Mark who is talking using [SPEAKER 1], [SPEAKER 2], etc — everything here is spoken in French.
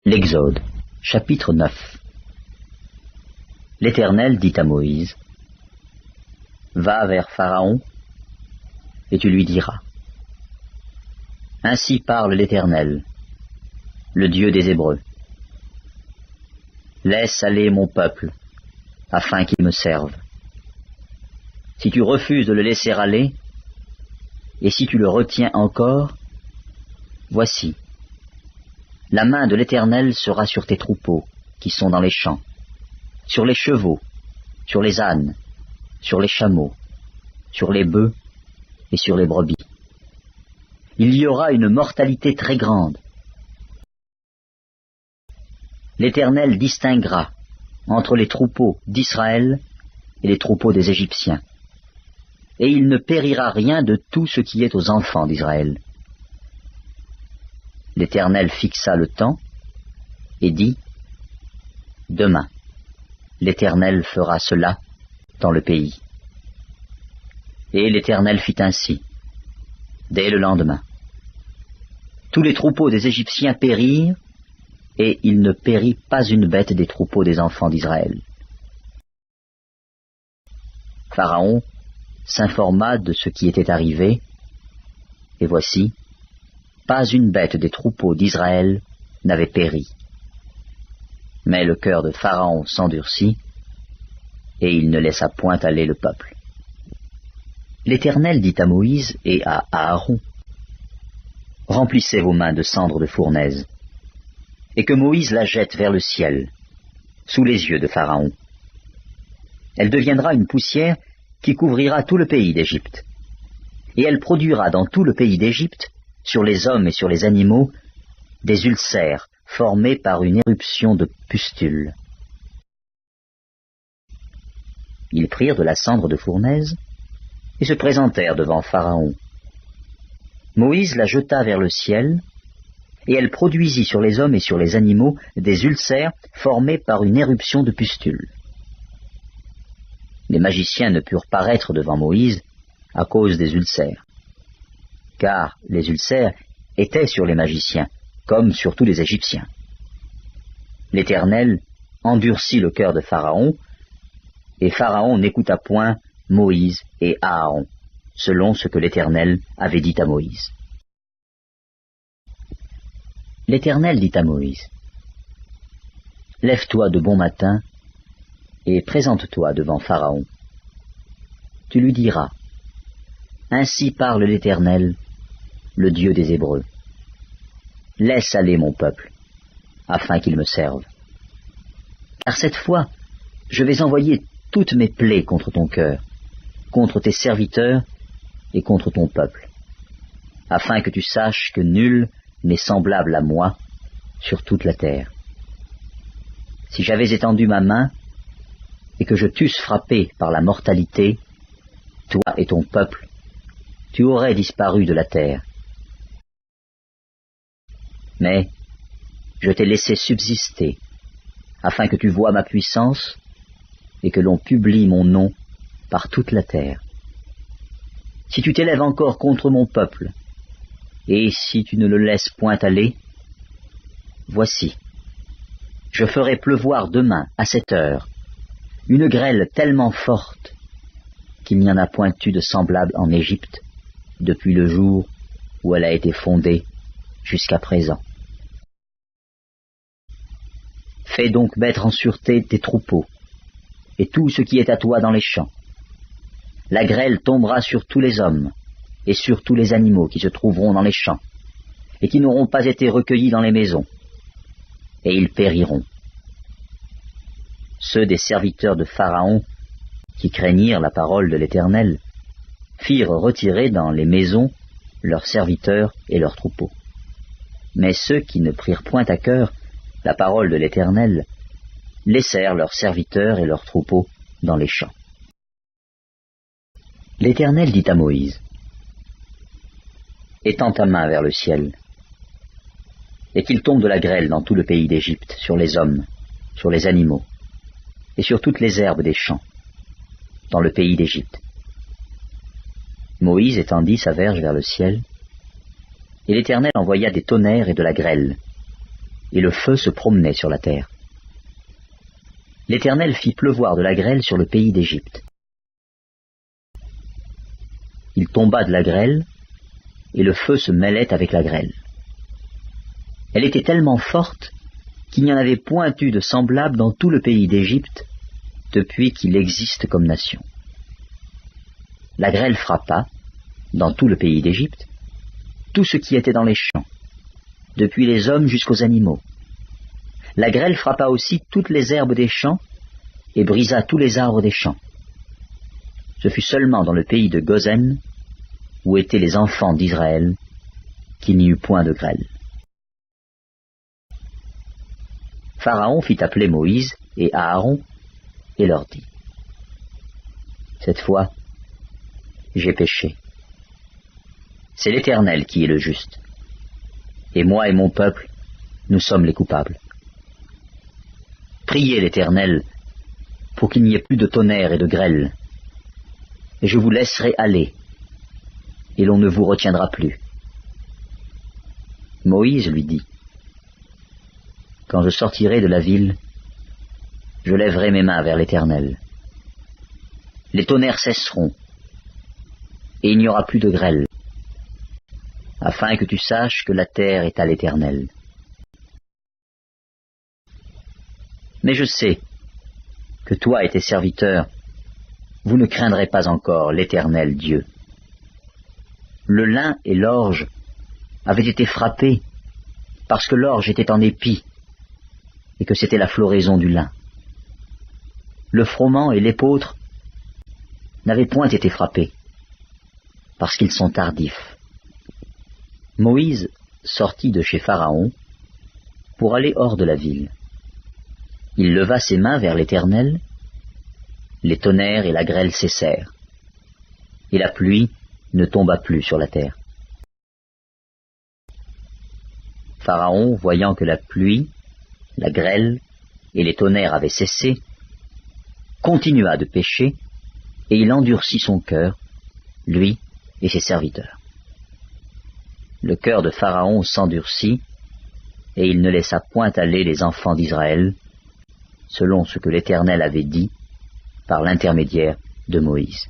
[SPEAKER 1] L'Exode, chapitre 9. L'Éternel dit à Moïse, « Va vers Pharaon, et tu lui diras. Ainsi parle l'Éternel, le Dieu des Hébreux. Laisse aller mon peuple, afin qu'il me serve. Si tu refuses de le laisser aller, et si tu le retiens encore, voici, la main de l'Éternel sera sur tes troupeaux, qui sont dans les champs, sur les chevaux, sur les ânes, sur les chameaux, sur les bœufs et sur les brebis. Il y aura une mortalité très grande. L'Éternel distinguera entre les troupeaux d'Israël et les troupeaux des Égyptiens, et il ne périra rien de tout ce qui est aux enfants d'Israël. L'Éternel fixa le temps et dit, « Demain, l'Éternel fera cela dans le pays. » Et l'Éternel fit ainsi, dès le lendemain. Tous les troupeaux des Égyptiens périrent, et il ne périt pas une bête des troupeaux des enfants d'Israël. Pharaon s'informa de ce qui était arrivé, et voici, pas une bête des troupeaux d'Israël n'avait péri. Mais le cœur de Pharaon s'endurcit, et il ne laissa point aller le peuple. L'Éternel dit à Moïse et à Aaron, « Remplissez vos mains de cendre de fournaise, et que Moïse la jette vers le ciel, sous les yeux de Pharaon. Elle deviendra une poussière qui couvrira tout le pays d'Égypte, et elle produira dans tout le pays d'Égypte, sur les hommes et sur les animaux, des ulcères formés par une éruption de pustules. » Ils prirent de la cendre de fournaise et se présentèrent devant Pharaon. Moïse la jeta vers le ciel, et elle produisit sur les hommes et sur les animaux des ulcères formés par une éruption de pustules. Les magiciens ne purent paraître devant Moïse à cause des ulcères, car les ulcères étaient sur les magiciens, comme sur tous les Égyptiens. L'Éternel endurcit le cœur de Pharaon, et Pharaon n'écouta point Moïse et Aaron, selon ce que l'Éternel avait dit à Moïse. L'Éternel dit à Moïse, « Lève-toi de bon matin, et présente-toi devant Pharaon. Tu lui diras, « Ainsi parle l'Éternel, le Dieu des Hébreux. Laisse aller mon peuple, afin qu'il me serve. Car cette fois, je vais envoyer toutes mes plaies contre ton cœur, contre tes serviteurs et contre ton peuple, afin que tu saches que nul n'est semblable à moi sur toute la terre. Si j'avais étendu ma main et que je t'eusse frappé par la mortalité, toi et ton peuple, tu aurais disparu de la terre. Mais je t'ai laissé subsister, afin que tu voies ma puissance et que l'on publie mon nom par toute la terre. Si tu t'élèves encore contre mon peuple, et si tu ne le laisses point aller, voici, je ferai pleuvoir demain à cette heure une grêle tellement forte qu'il n'y en a point eu de semblable en Égypte depuis le jour où elle a été fondée jusqu'à présent. Fais donc mettre en sûreté tes troupeaux et tout ce qui est à toi dans les champs. La grêle tombera sur tous les hommes et sur tous les animaux qui se trouveront dans les champs et qui n'auront pas été recueillis dans les maisons, et ils périront. Ceux des serviteurs de Pharaon qui craignirent la parole de l'Éternel firent retirer dans les maisons leurs serviteurs et leurs troupeaux. Mais ceux qui ne prirent point à cœur la parole de l'Éternel laissèrent leurs serviteurs et leurs troupeaux dans les champs. L'Éternel dit à Moïse, « Étends ta main vers le ciel, et qu'il tombe de la grêle dans tout le pays d'Égypte, sur les hommes, sur les animaux, et sur toutes les herbes des champs, dans le pays d'Égypte. » Moïse étendit sa verge vers le ciel, et l'Éternel envoya des tonnerres et de la grêle, et le feu se promenait sur la terre. L'Éternel fit pleuvoir de la grêle sur le pays d'Égypte. Il tomba de la grêle, et le feu se mêlait avec la grêle. Elle était tellement forte qu'il n'y en avait point eu de semblable dans tout le pays d'Égypte depuis qu'il existe comme nation. La grêle frappa, dans tout le pays d'Égypte, tout ce qui était dans les champs, depuis les hommes jusqu'aux animaux. La grêle frappa aussi toutes les herbes des champs et brisa tous les arbres des champs. Ce fut seulement dans le pays de Gozen, où étaient les enfants d'Israël, qu'il n'y eut point de grêle. Pharaon fit appeler Moïse et Aaron et leur dit : Cette fois, j'ai péché. C'est l'Éternel qui est le juste. Et moi et mon peuple, nous sommes les coupables. Priez l'Éternel pour qu'il n'y ait plus de tonnerre et de grêle, et je vous laisserai aller, et l'on ne vous retiendra plus. Moïse lui dit : Quand je sortirai de la ville, je lèverai mes mains vers l'Éternel. Les tonnerres cesseront, et il n'y aura plus de grêle, afin que tu saches que la terre est à l'Éternel. Mais je sais que toi et tes serviteurs, vous ne craindrez pas encore l'Éternel Dieu. Le lin et l'orge avaient été frappés parce que l'orge était en épi et que c'était la floraison du lin. Le froment et l'épeautre n'avaient point été frappés parce qu'ils sont tardifs. Moïse sortit de chez Pharaon pour aller hors de la ville. Il leva ses mains vers l'Éternel, les tonnerres et la grêle cessèrent, et la pluie ne tomba plus sur la terre. Pharaon, voyant que la pluie, la grêle et les tonnerres avaient cessé, continua de pécher, et il endurcit son cœur, lui et ses serviteurs. Le cœur de Pharaon s'endurcit, et il ne laissa point aller les enfants d'Israël, selon ce que l'Éternel avait dit par l'intermédiaire de Moïse.